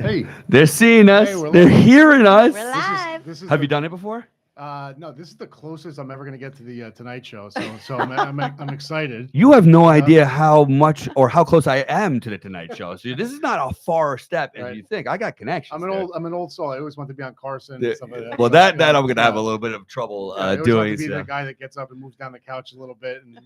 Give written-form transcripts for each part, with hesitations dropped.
Hey, They're seeing us. Hey, They're hearing us. We're live. Have you done it before? No, this is the closest I'm ever going to get to the Tonight Show. So I'm excited. You have no idea how much or how close I am to the Tonight Show. So this is not a far step as Right. you think. I got connections. I'm an old soul. I always want to be on Carson and stuff like that. Well, So, that you know, I'm gonna have a yeah. little bit of trouble Yeah, I always doing. want to be So. the guy that gets up and moves down the couch a little bit. And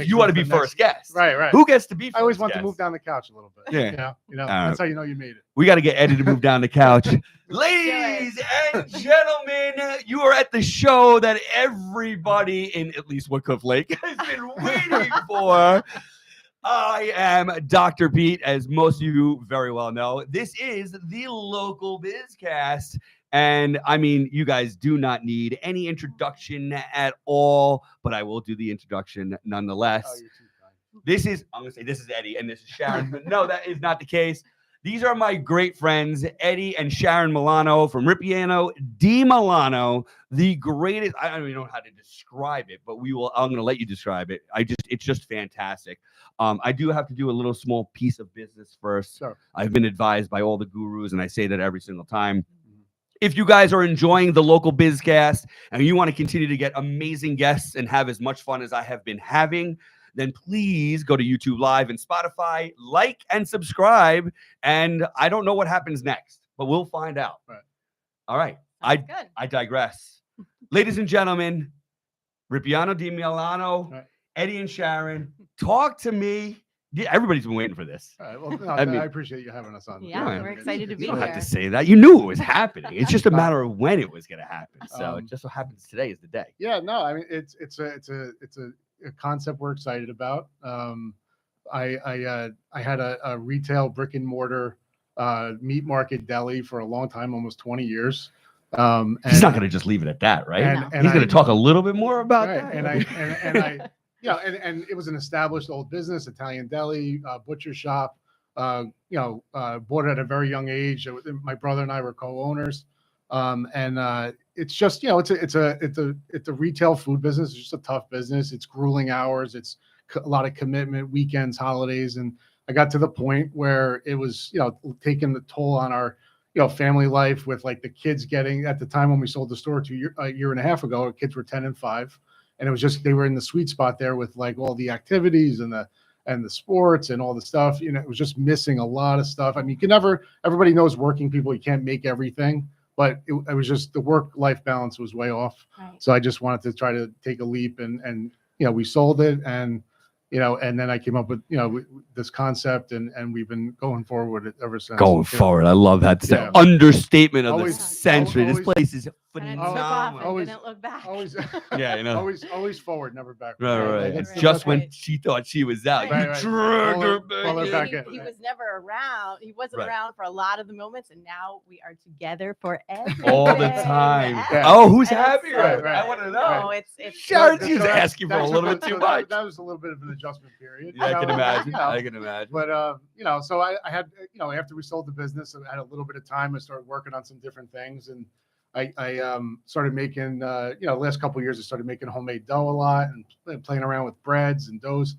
You want to be first guest, right? Who gets to be? First I always want guest? to move down the couch a little bit. Yeah. That's how you know you made it. We got to get Eddie to move down the couch. Ladies and gentlemen, you are at the show that everybody in at least Woodcliff Lake has been waiting for. I am Dr. Pete, as most of you very well know. This is the Local Bizcast. And I mean, you guys do not need any introduction at all, but I will do the introduction nonetheless. Oh, you're too kind. I'm going to say this is Eddie and this is Sharyn. But no, that is not the case. These are my great friends, Eddie and Sharyn Milano from Ripieno Di Milano, the greatest. I don't even know how to describe it, but I'm going to let you describe it. It's just fantastic. I do have to do a little small piece of business first. Sure. I've been advised by all the gurus, and I say that every single time. If you guys are enjoying the Local Bizcast and you want to continue to get amazing guests and have as much fun as I have been having, then please go to YouTube Live and Spotify, like and subscribe. And I don't know what happens next, but we'll find out. Right. All right. Sounds good. I digress. Ladies and gentlemen, Ripieno Di Milano, Right. Eddie and Sharyn, talk to me. Yeah, everybody's been waiting for this. All right. Well, no, I mean- I appreciate you having us on. Yeah, Yeah. we're excited to be You don't here. have to say that. You knew it was happening. It's just a matter of when it was going to happen. So it just so happens today is the day. Yeah, no, I mean it's a concept we're excited about. I had a retail brick and mortar meat market deli for a long time, almost 20 years. He's not going to just leave it at that, right? and He's going to talk a little bit more about right, that. and it was an established old business, Italian deli, butcher shop. Bought it at a very young age. My brother and I were co-owners. It's just, it's a retail food business. It's just a tough business. It's grueling hours. It's a lot of commitment, weekends, holidays. And I got to the point where it was, taking the toll on our, family life with like the kids getting, at the time when we sold the store a year and a half ago, our kids were 10 and 5. And it was just, they were in the sweet spot there with like all the activities and the sports and all the stuff. It was just missing a lot of stuff. I mean, everybody knows working people, you can't make everything. But it was just the work-life balance was way off. Right. So I just wanted to try to take a leap and we sold it and then I came up with, this concept and we've been going forward with it ever since. Going forward. I love that. It's Yeah. the understatement of Always- the century. This always- place is And it took phenomenal. off and Always- didn't look back. Always, Yeah, always forward, never backward. Right. Like, It's that's- just when right. she thought she was out. Right, You right. dragged Pull her her- back. pull her in. back he, in. he was never around. He wasn't Right. around for a lot of the moments, and now we are together forever. All the time. Yeah. Oh, who's And it's- happier? Right. I want to know. No, it's Sharon, So she was that- asking for a that's little what- bit too so much. That was a little bit of an adjustment period. Yeah, I can imagine. I can imagine. But so I had, after we sold the business, I had a little bit of time. I started working on some different things, and I started making, the last couple of years, I started making homemade dough a lot and playing around with breads and doughs,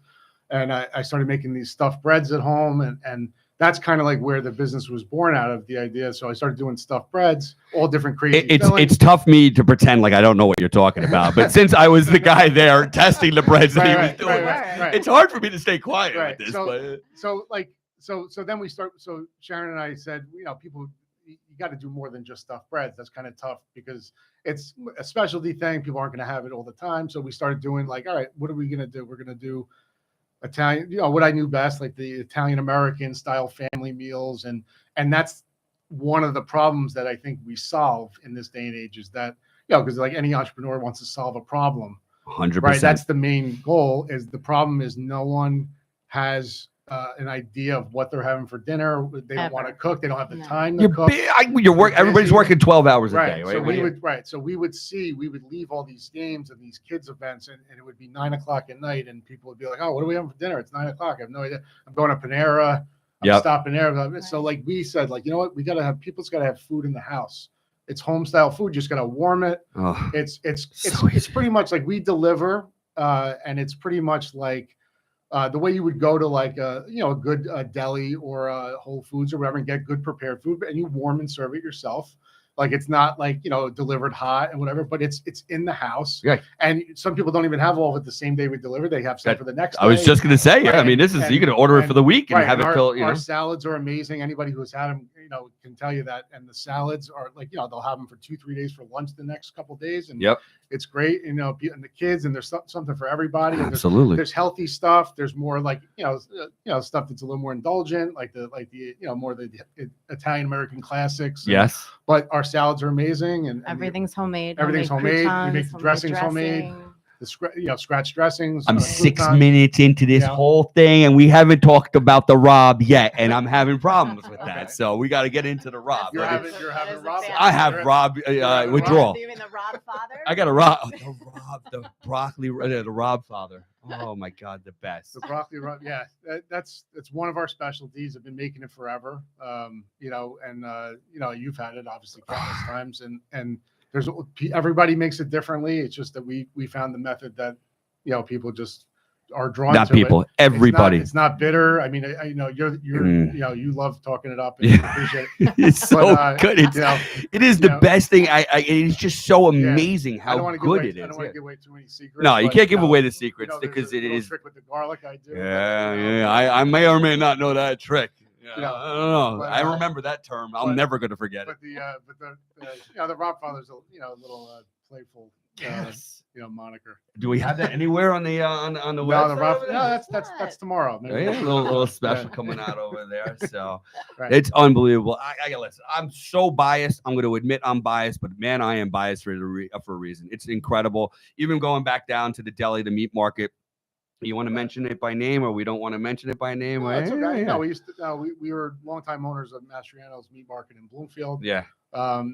and I started making these stuffed breads at home, and that's kind of like where the business was born out of, the idea. So I started doing stuffed breads, all different crazy. It's tough me to pretend like I don't know what you're talking about, but since I was the guy there testing the breads that he was doing, right. it's hard for me to stay quiet Right. with this. So then we start. So Sharyn and I said, people, you got to do more than just stuffed breads. That's kind of tough because it's a specialty thing. People aren't going to have it all the time. So we started doing like, all right, what are we going to do? We're going to do Italian, what I knew best, like the Italian American style family meals, and that's one of the problems that I think we solve in this day and age is that because like any entrepreneur wants to solve a problem, 100%. right? That's the main goal. Is the problem is no one has an idea of what they're having for dinner. They don't want to cook. They don't have the time to cook. Everybody's working 12 hours a Right. day, right? So we would leave all these games and these kids events, and it would be 9:00 at night, and people would be like, "Oh, what are we having for dinner? It's 9:00. I have no idea. I'm going to Panera. I'm stopping there." So like we said, like, you know what? People's got to have food in the house. It's home style food. Just got to warm it. Oh, It's pretty much like we deliver, and it's pretty much like the way you would go to like a good deli or Whole Foods or whatever and get good prepared food, and you warm and serve it yourself. Like it's not like delivered hot and whatever, but it's in the house. Yeah. And some people don't even have all of it the same day we deliver. They have some for the next day. I was just gonna say, yeah. Right, I mean, this is you can order it for the week and right, have it till Our salads are amazing. Anybody who's had them, can tell you that. And the salads are like they'll have them for 2-3 days for lunch the next couple of days, and it's great. And the kids, and there's something for everybody. And Absolutely. There's healthy stuff. There's more like stuff that's a little more indulgent, like the more the Italian American classics. Yes. But our salads are amazing, and everything's homemade. Everything's homemade. Croutons, We make the dressings homemade. The scratch dressings. I'm 6 minutes into this whole thing, and we haven't talked about the Rob yet, and I'm having problems with that. So we got to get into the Rob. You're having Rob. I have Rob withdrawal. You mean the Rob father? I got a Rob. The broccoli, the Rob father. Oh my God, the best. The broccoli Rob. Yeah, that's one of our specialties. I've been making it forever. You've had it obviously countless times, and there's everybody makes it differently. It's just that we found the method that people just are drawn not to people, it. everybody. It's not bitter. I mean, I know you're you love talking it up and you appreciate it. It's so good. It is the best thing. It's just so amazing how good it is. I don't want to give away too many secrets. No, you can't give away the secrets because it is. Trick with the garlic I do. Yeah. I may or may not know that trick. I don't know. But, I remember that term. I'm never going to forget it. The Rob Father's a little playful moniker. Do we have that anywhere on the website? No, that's tomorrow. Maybe. Yeah, a little special coming out over there. So It's unbelievable. I gotta listen. I'm so biased. I'm going to admit I'm biased, but man, I am biased for a reason. It's incredible. Even going back down to the deli, the meat market. You want to mention it by name, or we don't want to mention it by name? It's okay. No, we used to. We were longtime owners of Mastriano's Meat Market in Bloomfield. Yeah.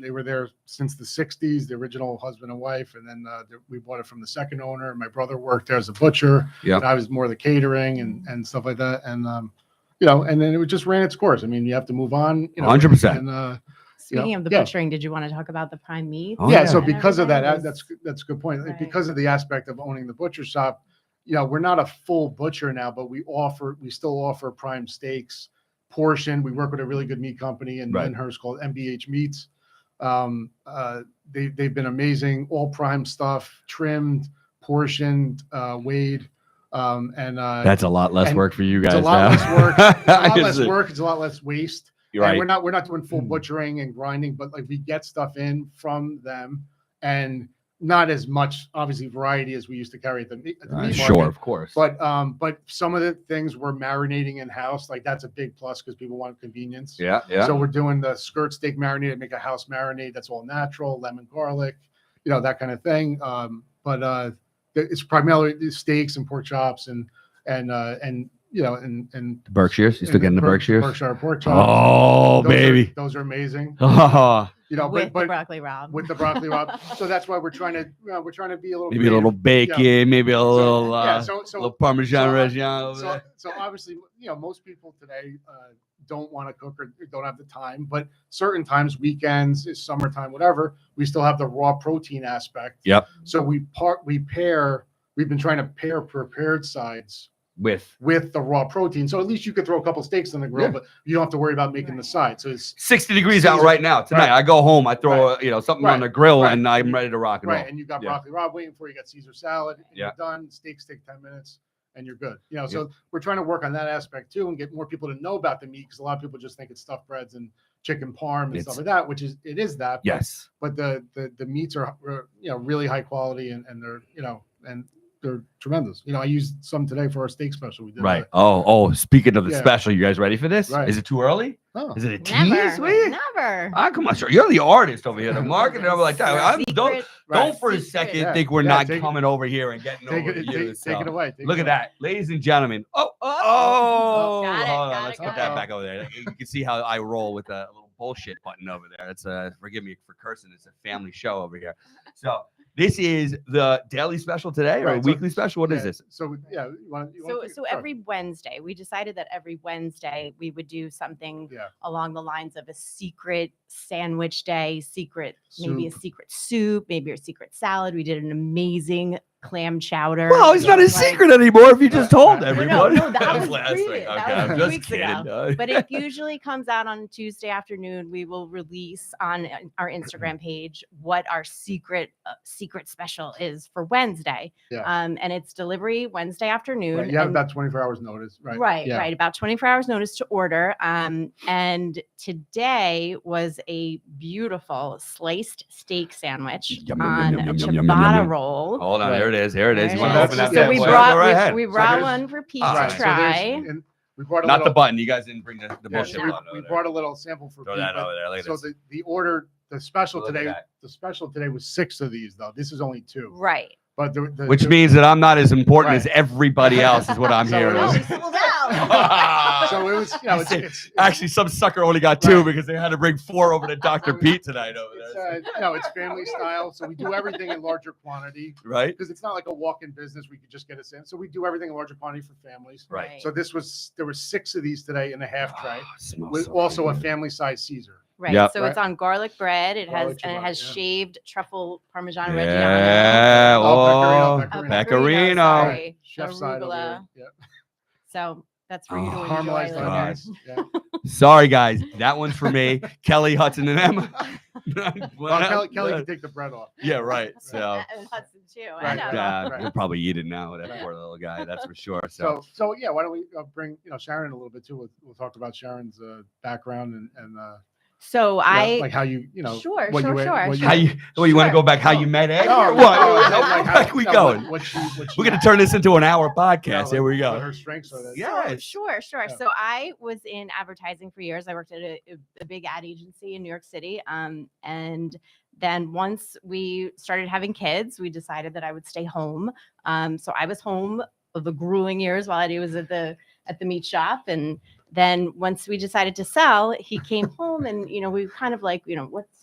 They were there since the 60s, the original husband and wife, and then we bought it from the second owner. My brother worked there as a butcher. Yeah. I was more the catering and stuff like that, and and then it just ran its course. I mean, you have to move on. 100%. And speaking of the butchering, did you want to talk about the prime meat? So because of that, that's a good point. Right. Because of the aspect of owning the butcher shop. We're not a full butcher now, but we still offer prime steaks portioned. We work with a really good meat company in Lyndhurst called MBH Meats. They've been amazing, all prime stuff, trimmed, portioned, weighed. That's a lot less work for you guys. It's a lot less work. It's a lot less work. It's a lot less waste. You're right. We're not doing full butchering and grinding, but like we get stuff in from them and not as much, obviously, variety as we used to carry at the meat market. Sure, of course. But some of the things we're marinating in house, like that's a big plus because people want convenience. Yeah. So we're doing the skirt steak marinade, make a house marinade that's all natural, lemon, garlic, that kind of thing. But it's primarily steaks and pork chops and Berkshires. You still getting the Berkshires? Berkshire pork chops. Oh, baby, those are amazing. With the broccoli Rob. With the broccoli Rob. So that's why we're trying to be a little maybe creative. A little bacon, maybe a little little Parmesan Reggiano. So obviously, most people today don't want to cook or don't have the time, but certain times, weekends, summertime, whatever, we still have the raw protein aspect. Yep. So we've been trying to pair prepared sides with the raw protein. So at least you could throw a couple steaks on the grill, but you don't have to worry about making the side. So it's 60 degrees out right now. Tonight, I go home, I throw something on the grill, and I'm ready to rock and roll. Right, and you got broccoli Rob waiting for you. Got Caesar salad. And you're done. Steaks take 10 minutes, and you're good. So we're trying to work on that aspect too, and get more people to know about the meat because a lot of people just think it's stuffed breads and chicken parm and stuff like that, which it is that. Yes. But the meats are really high quality, and they're and they're tremendous. I used some today for our steak special we did. Right. Speaking of the special, you guys ready for this? Right. Is it too early? Oh. Is it a Never. tease? Never. Come on, sir. You're the artist over here. The marketing over like that. Don't for a second think we're not coming over here and getting over to you. Take it away. Look at that. Ladies and gentlemen. Got it. Let's put that back over there. You can see how I roll with a little bullshit button over there. That's forgive me for cursing. It's a family show over here. So this is the daily special today or weekly special? What is this? So every Wednesday, we decided that every Wednesday we would do something along the lines of a secret sandwich day, maybe a secret soup, maybe a secret salad. We did an amazing clam chowder. Well, it's not a secret anymore if you just told everybody. No, that was last previous. week. That Okay, was I'm a few just weeks kidding. ago. But it usually comes out on Tuesday afternoon. We will release on our Instagram page what our secret special is for Wednesday. Yeah. And it's delivery Wednesday afternoon. Right. You have about 24 hours notice, right? Right. About 24 hours notice to order. And today was a beautiful sliced steak sandwich on a ciabatta roll. Hold on, there it is. Here it is. You want to open that? So we brought we one for Pete to try. We brought not the button. You guys didn't bring the bullshit so button. We brought a little sample for Throw Pete. that over there. Look at so this. the special today. The special today was 6 of these though. This is only 2. Right. But which means that I'm not as important as everybody else is what I'm hearing. So it was, it's actually some sucker only got 2 because they had to bring 4 over to Dr. Pete tonight over there. It's family style. So we do everything in larger quantity. Right. Because it's not like a walk-in business. We could just get us in. So we do everything in larger quantity for families. Right. So there were 6 of these today in a half tray with so also good. a family size Caesar. Right. Yep. So it's on garlic bread. It Garlic has ciabatta, shaved truffle Parmesan Reggiano. Yeah. Pecorino. Sorry. Chef side over Arugula. there. Yep. So that's for you to enjoy Caramelized later. onions. Yeah. Sorry, guys. That one's for me. Kelly, Hudson, and Emma. Well, Kelly can take the bread off. Yeah, right. So And Hudson too. I Right, know. right. we'll probably eat it now. That poor little guy. That's for sure. So So yeah, why don't we bring Sharyn a little bit too? We'll talk about Sharyn's background and So like how you Sure. what you how you want to go back? How you met Ed? No, Or what? no, How like back we going? We're gonna turn this into an hour podcast. Here we What go. her strengths are. Yeah. Sure. Yeah. So I was in advertising for years. I worked at a big ad agency in New York City. And then once we started having kids, we decided that I would stay home. So I was home of the grueling years while Eddie was at the meat shop. And then once we decided to sell, he came home and, we kind of like,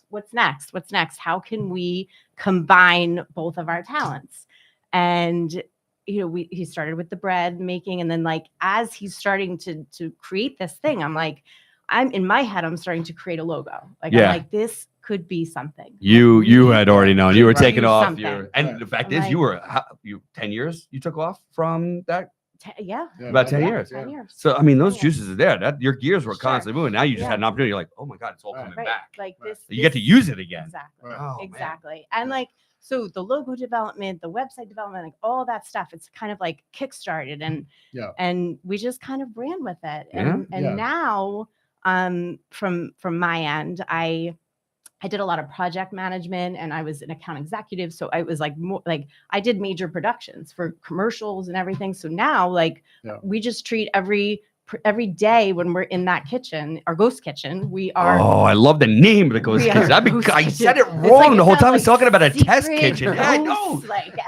what's next? What's next? How can we combine both of our talents? And he started with the bread making, and then like as he's starting to create this thing, I'm in my head, I'm starting to create a logo. I'm like, this could be something. You had already known. You were taking off something. the fact is you 10 years you took off from that. Yeah. About 10 years. 10 years. So I mean, those juices are there. That your gears were Sure. constantly moving. Now you just Yeah. had an opportunity. You're like, oh my God, it's all coming Right. back. Like this. You get to use it again. Exactly. Right. Oh, man. Exactly. And like, so the logo development, the website development, like all that stuff, it's kind of like kickstarted and we just kind of ran with it. And now from my end, I did a lot of project management and I was an account executive. So I was like, more like I did major productions for commercials and everything. So now we just treat every day when we're in that kitchen, our ghost kitchen, we are. Oh, I love the name of the ghost kitchen. I said it wrong the whole time. I was talking about a test kitchen. Yeah, I know.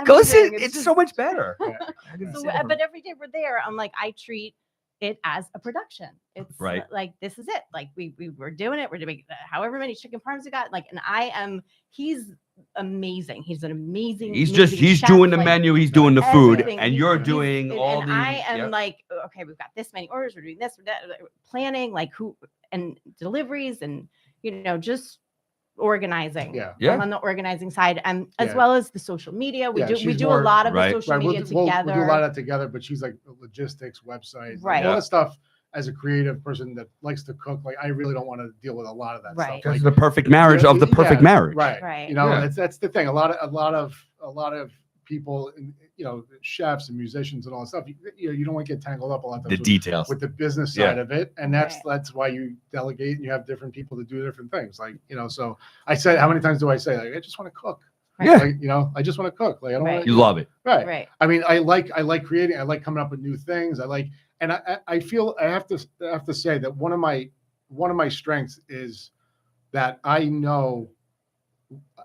Ghost it's so much better. But every day we're there, I'm like, I treat it as a production. It's right. Like, this is it. Like we were doing it. We're doing however many chicken parms we got. Like, and he's amazing. He's an amazing. He's chef. doing the menu. He's doing the food, Everything. and you're doing all and the. I am like, okay, we've got this many orders. We're doing this, we're that, planning, like who and deliveries, and just organizing. I'm on the organizing side, and as well as the social media. We do a lot of the social media together. We'll do a lot of that together, but she's like logistics, website, right? All the stuff. As a creative person that likes to cook, like I really don't want to deal with a lot of that stuff. Because the perfect marriage of the perfect marriage. Right. That's the thing. A lot of people, chefs and musicians and all that stuff. You don't want to get tangled up a lot of times the details with the business side of it, and that's why you delegate and you have different people to do different things. Like So I said, how many times do I say like I just want to cook? Yeah. Like, I just want to cook. Like I don't want. You love it. Right. I mean, I like creating. I like coming up with new things. And I feel I have to say that one of my strengths is that I know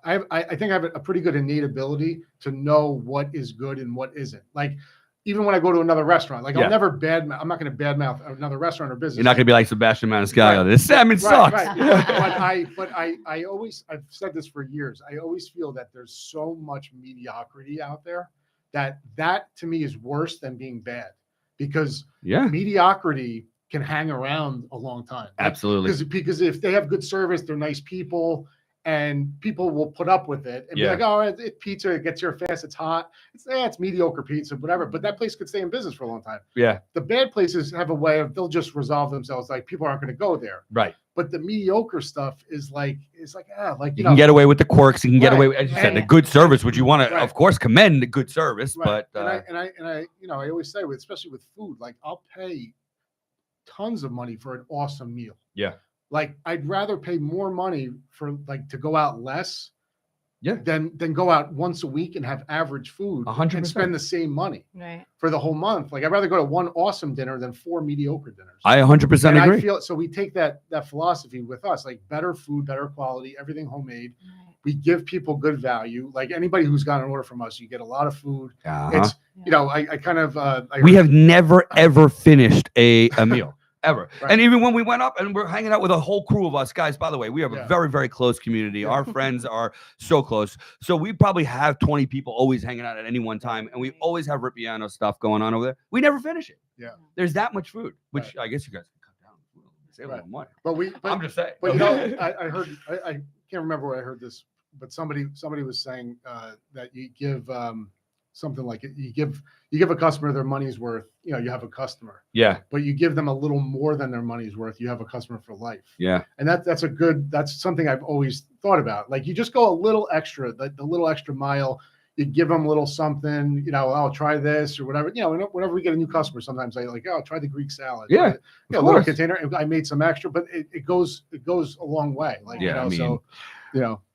I think I have a pretty good innate ability to know what is good and what isn't. Like even when I go to another restaurant, like I'm not going to badmouth another restaurant or business. You're not going to be like Sebastian Maniscalco. This salmon sucks. Right. But I always, I've said this for years. I always feel that there's so much mediocrity out there that to me is worse than being bad. Because mediocrity can hang around a long time. Absolutely. Because if they have good service, they're nice people, and people will put up with it and be like, oh, it's pizza, it gets here fast, it's hot. It's mediocre pizza, whatever. But that place could stay in business for a long time. Yeah. The bad places have a way of, they'll just resolve themselves. Like people aren't going to go there. Right. But the mediocre stuff is like, you can get away with the quirks. You can get away with, as you said, the good service, which you want to, Right. of course, commend the good service. Right. But and I I always say, especially with food, like I'll pay tons of money for an awesome meal. Yeah. Like I'd rather pay more money for like to go out less. Yeah. Than go out once a week and have average food 100%. and spend the same money Right. for the whole month. Like I'd rather go to one awesome dinner than 4 mediocre dinners. I 100% and agree. I feel so. We take that philosophy with us, like better food, better quality, everything homemade. Right. We give people good value. Like anybody who's got an order from us, you get a lot of food. Uh-huh. It's I kind of we have never ever finished a meal. Ever. Right. And even when we went up and we're hanging out with a whole crew of us guys, by the way, we have a very, very close community. Our friends are so close. So we probably have 20 people always hanging out at any one time. And we always have Ripieno stuff going on over there. We never finish it. Yeah. There's that much food, which I guess you guys can cut down. Save a little money. But I'm just saying. But I heard, I can't remember where I heard this, but somebody was saying that you give something like it. You give a customer their money's worth. You have a customer. Yeah. But you give them a little more than their money's worth. You have a customer for life. Yeah. And that's something I've always thought about. Like you just go a little extra, the little extra mile. You give them a little something. I'll try this or whatever. Whenever we get a new customer, sometimes I like, I'll try the Greek salad. Yeah. A little container. And I made some extra, but it goes a long way. Like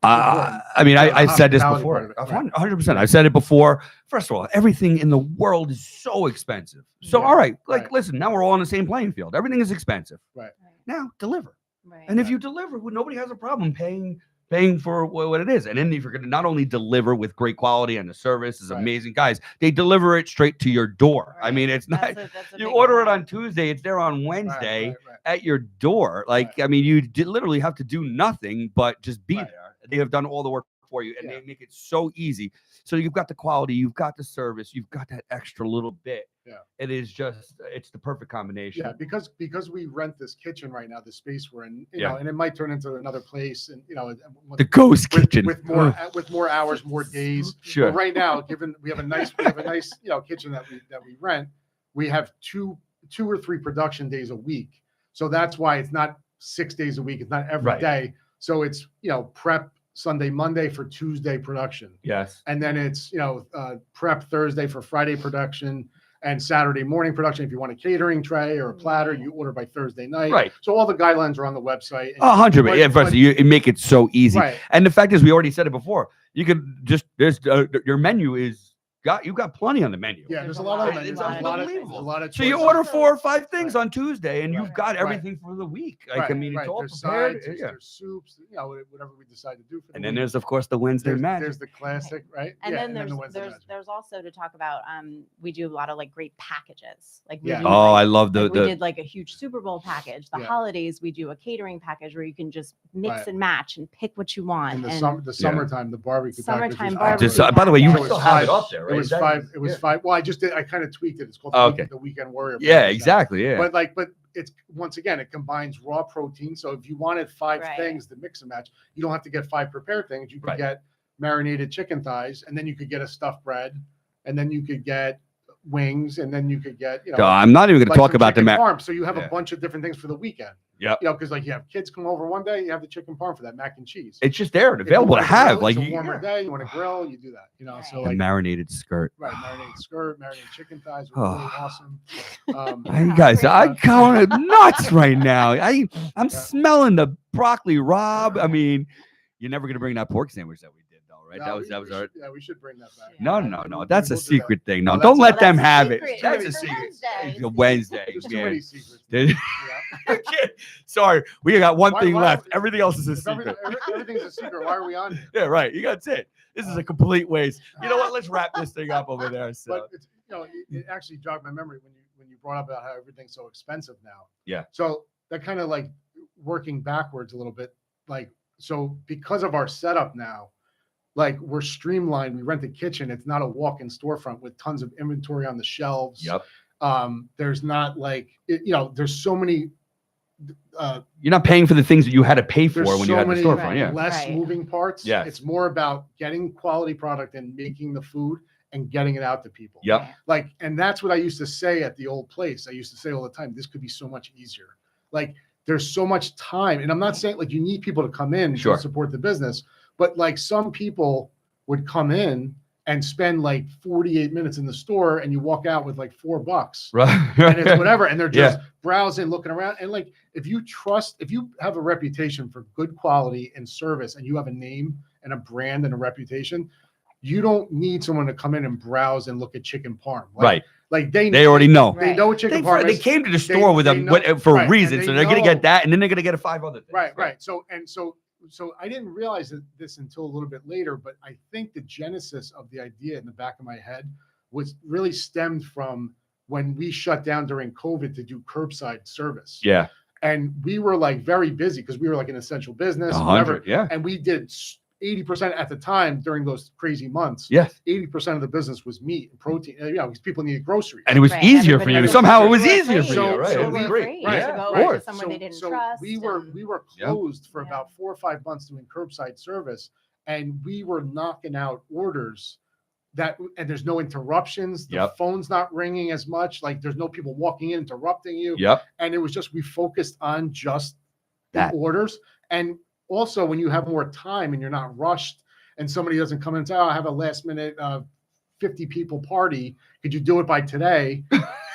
I said this before. 100%. I've said it before. First of all, everything in the world is so expensive. So, all right, listen, now we're all on the same playing field. Everything is expensive. Right. Now, deliver. Right. And if you deliver, nobody has a problem paying for what it is. And then if you're going to not only deliver with great quality and the service is amazing, guys, they deliver it straight to your door. Right. I mean, it's not, that's a you big order it one. on Tuesday, it's there on Wednesday Right. at your door. Like, I mean, you literally have to do nothing but just be there. They have done all the work for you and they make it so easy. So you've got the quality, you've got the service, you've got that extra little bit. Yeah. It is it's the perfect combination. Yeah, because we rent this kitchen right now, the space we're in, you know, and it might turn into another place, and the ghost kitchen with more hours, more days. Sure. But right now, given we have a nice kitchen that we rent, we have two or three production days a week. So that's why it's not 6 days a week. It's not every day. So it's prep Sunday, Monday for Tuesday production. Yes. And then it's prep Thursday for Friday production. And Saturday morning production. If you want a catering tray or a platter, you order by Thursday night. Right. So all the guidelines are on the website. 100%. Yeah, first, you make it so easy. Right. And the fact is, we already said it before. You could just your menu you've got plenty on the menu. Yeah, there's a lot of It's a lot of so you order 4 or 5 things on Tuesday, and you've got everything for the week. Like I mean, it's all there's prepared. sides, there's soups, whatever we decide to do. For And then there's of course the Wednesday magic. There's the classic, right? And then there's also to talk about. We do a lot of like great packages. Like we do, I love we did like a huge Super Bowl package. The holidays we do a catering package where you can just mix and match and pick what you want. And the summertime, the barbecue. Summertime barbecue. By the way, you package. still have it up there, right? It was 5. It was 5. Well, I kind of tweaked it. It's called the Weekend Warrior. Yeah, exactly. Yeah. But it's once again, it combines raw protein. So if you wanted 5 things to mix and match, you don't have to get 5 prepared things. You could get marinated chicken thighs, and then you could get a stuffed bread, and then you could get wings, and then you could get I'm not even going to talk about the parm. So you have a bunch of different things for the weekend. Yeah. Because like you have kids come over one day, you have the chicken parm for that mac and cheese. It's just there and available to have. Like it's a warmer day, you want to grill, you do that. So like marinated skirt. Right, marinated skirt, marinated chicken thighs are really awesome. You guys, I'm going nuts right now. I'm smelling the broccoli rabe. I mean, you're never gonna bring that pork sandwich that we did, though, right? No, that was our. Yeah, we should bring that back. No. That's a secret thing. No, No, don't let them that's a have it. secret. That's a It's secret. Wednesday. It's a Wednesday. There's too man. many secrets. Sorry, we got one thing Why- left. Everything else is a If secret. everything's a secret. Why are we on here? Yeah, right. That's it. This is a complete waste. You know what? Let's wrap this thing up over there. So. But it's, it actually jogged my memory when you brought up about how everything's so expensive now. Yeah. So that kind of like working backwards a little bit, like so because of our setup now, like we're streamlined. We rent a kitchen. It's not a walk-in storefront with tons of inventory on the shelves. Yep. There's not like there's so many you're not paying for the things that you had to pay for there's when so you had the many storefront. Yeah. less Right. moving parts. Yes. It's more about getting quality product and making the food and getting it out to people. Yep. Right. Like, and that's what I used to say at the old place. I used to say all the time, this could be so much easier. Like, there's so much time. And I'm not saying like you need people to come in Sure. to support the business, but like some people would come in and spend like 48 minutes in the store and you walk out with like $4 Right. and it's whatever. And they're just Yeah. browsing, looking around. And like, if you have a reputation for good quality and service and you have a name and a brand and a reputation, you don't need someone to come in and browse and look at chicken parm. Like, Right. Like They already know. They know what chicken parm They is. came to the store with them for right, a and reason, they so they're going to know- get that, and then they're going to get 5 other things. Right. So I didn't realize this until a little bit later, but I think the genesis of the idea in the back of my head was really stemmed from when we shut down during COVID to do curbside service. Yeah. And we were like very busy because we were like an essential business, 100. whatever. Yeah. And we did 80% at the time during those crazy months. Yes. 80% of the business was meat and protein. Because people needed groceries. And it was Right, easier for everybody you. was Somehow it afraid. was They were easier for afraid. you, right? So It was we were great. afraid Yeah, to of go course. to someone they didn't so trust. we were and- Yeah. closed for Yeah. about 4 or 5 months doing curbside service, and we were knocking out orders and there's no interruptions. The Yep. phone's not ringing as much. Like there's no people walking in interrupting you. Yep. And it was just we focused on just That. the orders. And also when you have more time and you're not rushed, and somebody doesn't come in and say, "Oh, I have a last minute 50 people party. Could you do it by today?"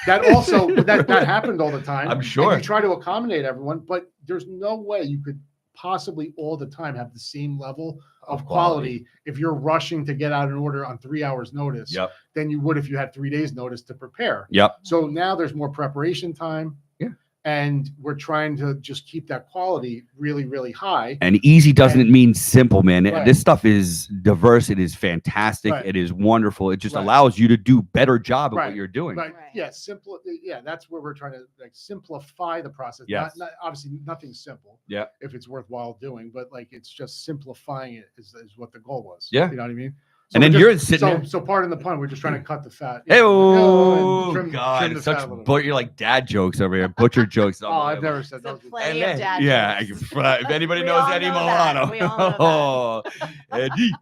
That also that happened all the time. I'm And sure. you try to accommodate everyone, but there's no way you could possibly all the time have the same level of quality if you're rushing to get out an order on 3 hours notice Yep. than you would if you had 3 days notice to prepare. Yep. So now there's more preparation time. Yeah. And we're trying to just keep that quality really, really high. And easy doesn't mean simple, man. Right. This stuff is diverse. It is fantastic. Right. It is wonderful. It just Right. allows you to do better job at Right. what you're doing. Right. Right. Yeah. Simple. Yeah. That's where we're trying to like simplify the process. Yes. Not obviously nothing's simple. Yeah. If it's worthwhile doing, but like it's just simplifying it is what the goal was. Yeah. You know what I mean? And then we're you're just- sitting there. So pardon the pun. We're just trying to cut the fat. Hey, and oh trim God, the it's fat such a little but bit. you're like dad jokes over here, butcher jokes. Oh, I've never said So those. plenty And of then- dad yeah, jokes. if anybody We knows all Eddie know that. Milano. We all know that. Oh, Eddie.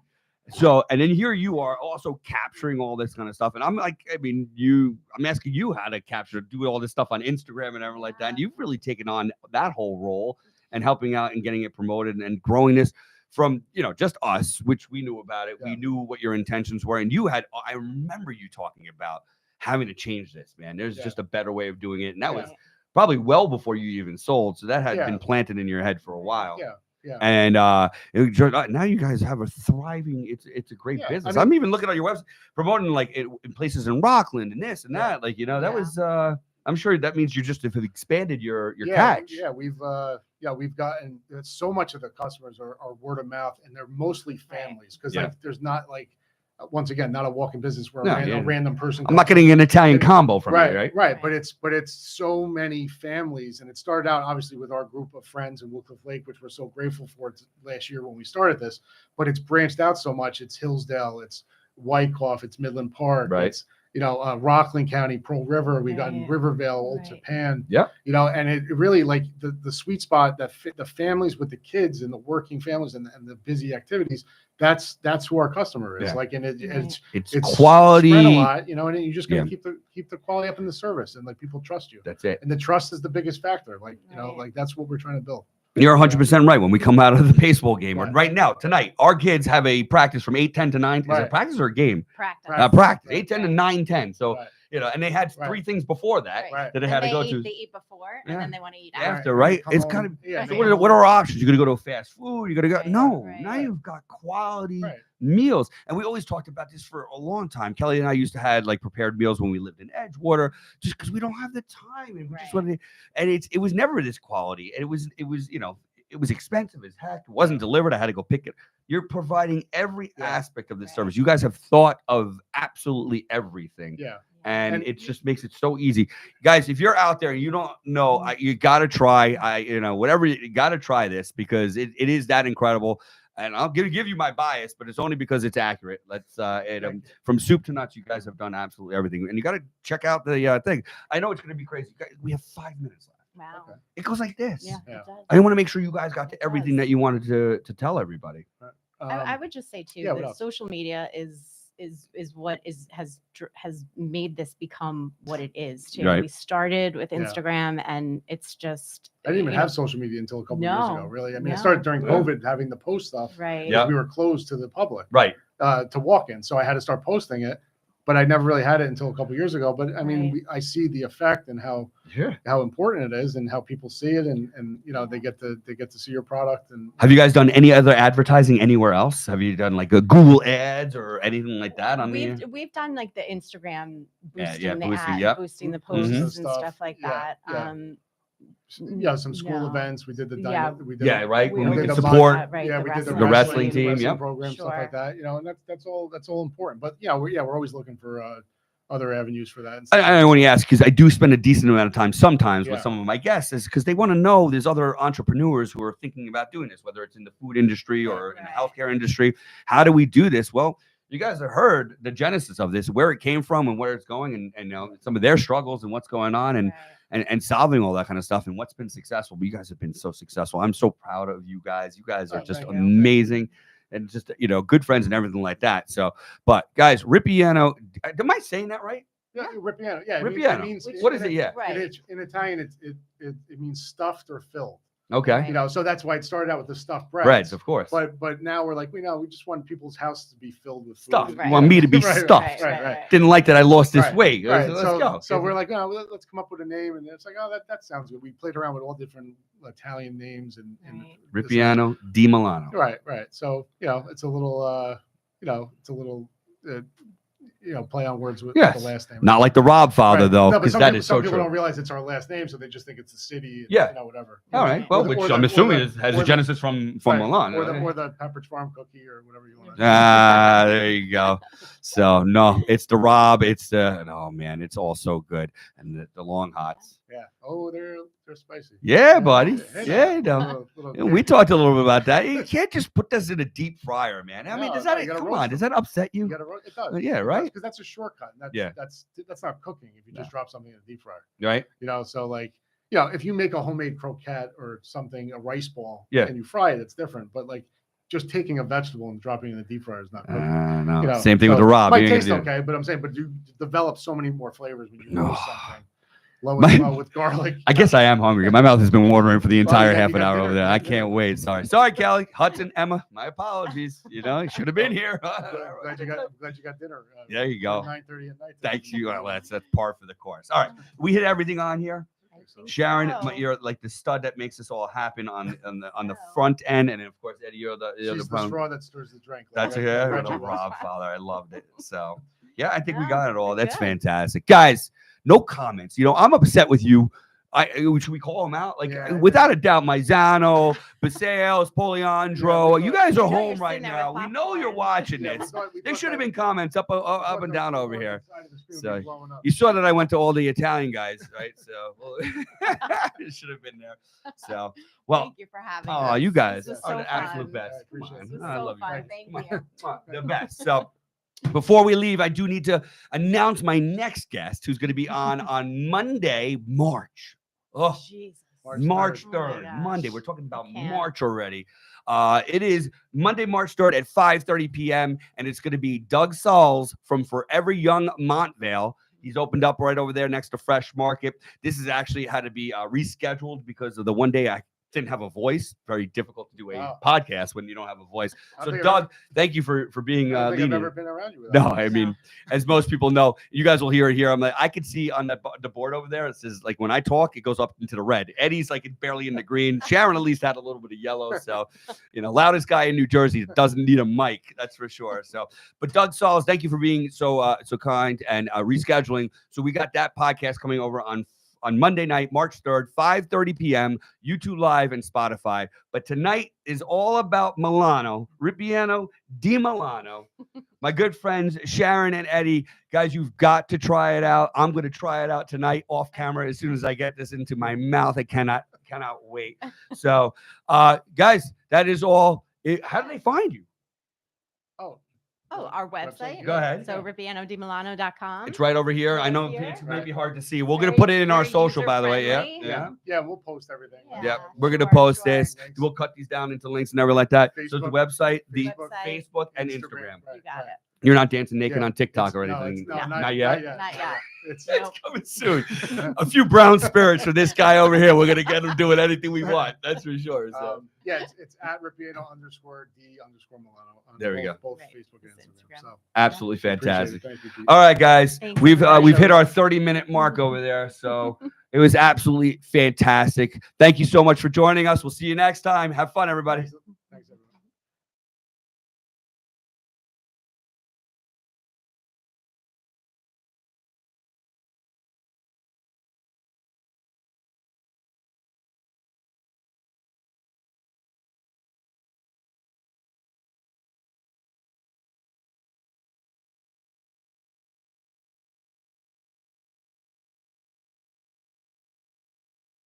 So, and then here you are also capturing all this kind of stuff. And I'm like, I'm asking you how to do all this stuff on Instagram and everything like that. And you've really taken on that whole role and helping out and getting it promoted and growing this from, just us, which we knew about it. Yeah. We knew what your intentions were. And I remember you talking about having to change this, man. There's Yeah. just a better way of doing it. And that Yeah. was probably well before you even sold. So that had Yeah. been planted in your head for a while. Yeah. Yeah. And now you guys have a thriving. It's a great Yeah, I business. mean- I'm even looking on your website promoting like in places in Rockland and this and Yeah. that. Like that Yeah. was. I'm sure that means you just have expanded your yeah, catch. Yeah, we've gotten so much of the customers are word of mouth, and they're mostly families because Yeah. like there's not like once again not a walk-in business where No, a yeah. random person. I'm not getting an Italian combo from you, right? Right. But it's so many families, and it started out obviously with our group of friends in Wycliffe Lake, which we're so grateful for last year when we started this. But it's branched out so much. It's Hillsdale, it's Wyckoff, it's Midland Park, Right. it's Rockland County, Pearl River. We got in Right. Rivervale, Old Right. Japan. Yeah. And it really like the sweet spot that fit the families with the kids and the working families and the busy activities. That's who our customer is. Yeah. Like, and it's It's quality. spread a lot, and you just gotta Yeah. keep the quality up in the service, and like people trust you. That's it. And the trust is the biggest factor. Like, Right. like that's what we're trying to build. You're 100% right. When we come out of the baseball game, or Right. right now, tonight, our kids have a practice from 8:10 to 9. Is it Right. practice or a game? Practice. Practice. Right. 8:10 to 9:10. So, Right. and they had Right. 3 things before that Right. that they had to go to. They eat before, Yeah. and then they want to eat Yeah. after. After, right? Come It's home. kind of. Yeah. So what are our options? You're going to go to fast food. You're going to go. Right. No, Right. now you've got quality Right. meals. And we always talked about this for a long time. Kelly and I used to have like prepared meals when we lived in Edgewater, just because we don't have the time. And we just Right. wanted to, and it was never this quality. And it was it was expensive as heck. It wasn't delivered. I had to go pick it. You're providing every Yeah. aspect of this Right. service. You guys have thought of absolutely everything. Yeah. And And- it just makes it so easy, guys. If you're out there and you don't know, you got to try. Whatever you got to try this because it is that incredible. And I'll give you my bias, but it's only because it's accurate. From soup to nuts, you guys have done absolutely everything, and you got to check out the thing. I know it's going to be crazy. Guys, we have 5 minutes left. Wow. Okay. It goes like this. Yeah, Yeah. it does. I want to make sure you guys got to everything does. that you wanted to tell everybody. I would just say too yeah, what that else? social media is what has made this become what it is too. Right. We started with Yeah. Instagram, and it's just I didn't even you know, have social media until a couple of years ago. No, Really, I mean, I no. started during Yeah. COVID having to post stuff. right. Yeah. We were closed to the public Right. to walk in, so I had to start posting it. But I never really had it until a couple of years ago. But I mean, Right. I see the effect and how important it is, and how people see it, and you know they get to see your product. And Have you guys done any other advertising anywhere else? Have you done like a Google ads or anything like that on We've done like the Instagram boosting the boosting, ad, yep. boosting the Boosting posts the and stuff. stuff like Yeah, that. yeah. Yeah, some school No. events. We did the Yeah. we did Yeah, right. We When we did can the support. right, yeah, the we did The wrestling team, yep. program, stuff like Sure. that. You know, and that's all important. But yeah, we're always looking for other avenues for that. And I only ask because I do spend a decent amount of time sometimes with Yeah. some of my guests, is because they want to know there's other entrepreneurs who are thinking about doing this, whether it's in the food industry or in the Right. healthcare industry. How do we do this? Well, you guys have heard the genesis of this, where it came from and where it's going, and you know some of their struggles and what's going on, and Right. and solving all that kind of stuff and what's been successful. But you guys have been so successful. I'm so proud of you guys. You guys are Oh, just thank you. amazing and just, you know, good friends and everything like that. So, but guys, Ripieno, am I saying that right? Yeah, Ripieno. Yeah, Ripieno. It means, What is it? Yeah. Right. In Italian, it means stuffed or filled. Okay. Right. You know, so that's why it started out with the stuffed breads. Breads, of course. But now we're like, we just want people's house to be filled with food. Stuff. Right. You want me to be Right, stuffed. Right. Didn't like that I lost this Right, weight. Right. Let's so, go. So we're like, oh, let's come up with a name, and it's like, oh, that sounds good. We played around with all different Italian names and Right. Ripieno Di Milano. Right. So it's a little, play on words with Yes. the last name. Not like the Rob father, Right. though, No, but because some that people, is so some people true. don't realize it's our last name, so they just think it's the city. And, Yeah. Whatever. All right. Well, Or the- which or the- I'm or assuming the- has or a the- genesis from Right. Milan. or the Pepperidge Farm cookie or whatever you want to. Ah, there you go. So no, it's the Rob. It's the oh man, it's all so good, and the long hots. Yeah. Oh, they're spicy. Yeah, buddy. Hey, Yeah, you know. We talked a little bit about that. You can't just put this in a deep fryer, man. I mean, No, does no, that you gotta come roast on? Does them. that upset You you? gotta it does. Yeah, right. Because that's a shortcut. And Yeah. that's not cooking if you just No. drop something in a deep fryer. Right. So like, if you make a homemade croquette or something, a rice ball, Yeah. and you fry it, it's different. But like, just taking a vegetable and dropping it in the deep fryer is not cooking. No. Same thing with the Rob. Might You ain't taste gonna do- okay, but I'm saying, but you develop so many more flavors when you No. roast something. Low My- and slow with garlic. I guess I am hungry. My mouth has been watering for the entire you half an got hour dinner. over there. You I got can't dinner. wait. Sorry, Kelly, Hudson, Emma. My apologies. You should have been here. Glad you got dinner. There you go. 9:30 at night. Thank you. Well, that's par for the course. All right, we hit everything on here. Sharon, you're like the stud that makes this all happen on the front end, and of course, Eddie, you're the She's the problem. straw that stirs the drink. That's Like, a Reggie was. Rob father. I loved it. So yeah, I think we Yeah, got it all. pretty That's good. fantastic, guys. No comments. I'm upset with you. Should we call them out? Like Yeah, without a doubt, Maizano, Basales, Poliandro. Yeah, you guys are I know home you're right sitting there now. with We know you're popcorn. watching Yeah, this. we There thought should have that- been comments up we and thought down the over side here. of the screen would So, be blowing up. You saw that I went to all the Italian guys, right? So it should have been there. So Thank you for having us. oh, you guys This was are so the absolute fun. best. I appreciate Come it. on. This was I so love you fun. guys. Thank Come you. on. The best. So before we leave, I do need to announce my next guest, who's going to be on Monday, March. Oh, Jesus. March Oh my 3rd, gosh. Monday. We're talking about can't. March already. It is Monday, March 3rd at 5:30 p.m. And it's going to be Doug Sauls from Forever Young Montvale. He's opened up right over there next to Fresh Market. This is actually had to be rescheduled because of the one day I didn't have a voice. Very difficult to do a Wow. podcast when you don't have a voice. I So think Doug, thank you for being I don't think I've lenient. ever been around you. No, without I this. mean, as most people know, you guys will hear it here. I'm like, I can see on the board over there. It says like when I talk, it goes up into the red. Eddie's like barely in the green. Sharon at least had a little bit of yellow. So, loudest guy in New Jersey doesn't need a mic. That's for sure. So, but Doug Sauls, thank you for being so kind and rescheduling. So we got that podcast coming over on Monday night, March 3rd, 5:30 p.m., YouTube Live and Spotify. But tonight is all about Milano, Ripieno Di Milano. My good friends, Sharon and Eddie. Guys, you've got to try it out. I'm going to try it out tonight off camera as soon as I get this into my mouth. I cannot wait. So, guys, that is all. How do they find you? Oh, Oh, our website. Go ahead. So ripienodimilano.com. It's right over here. I Right know here. it's maybe hard to see. We're Very- gonna put it in our very social, by the way. Yeah. user-friendly. Yeah. Yeah, we'll post everything. Yeah. Yeah, we're gonna Sure, post sure. this. We'll cut these down into links and everything like that. So the Facebook. website, the Website. Facebook, and Instagram. Right, You got right. it. You're not dancing naked Yeah. on TikTok or No, anything. it's- Not yet. Not yet. It's It's Nope. coming soon. A few brown spirits for this guy over here. We're gonna get him doing anything we want. That's for sure. So. yeah, it's at Ripieno_D_Milano. On There we both, go. Both Right. Facebook and It's Instagram. Instagram. So Absolutely appreciate fantastic. it. Thank you, Pete. All right, guys, Thank you we've so much. we've hit our 30-minute mark over there, so it was absolutely fantastic. Thank you so much for joining us. We'll see you next time. Have fun, everybody.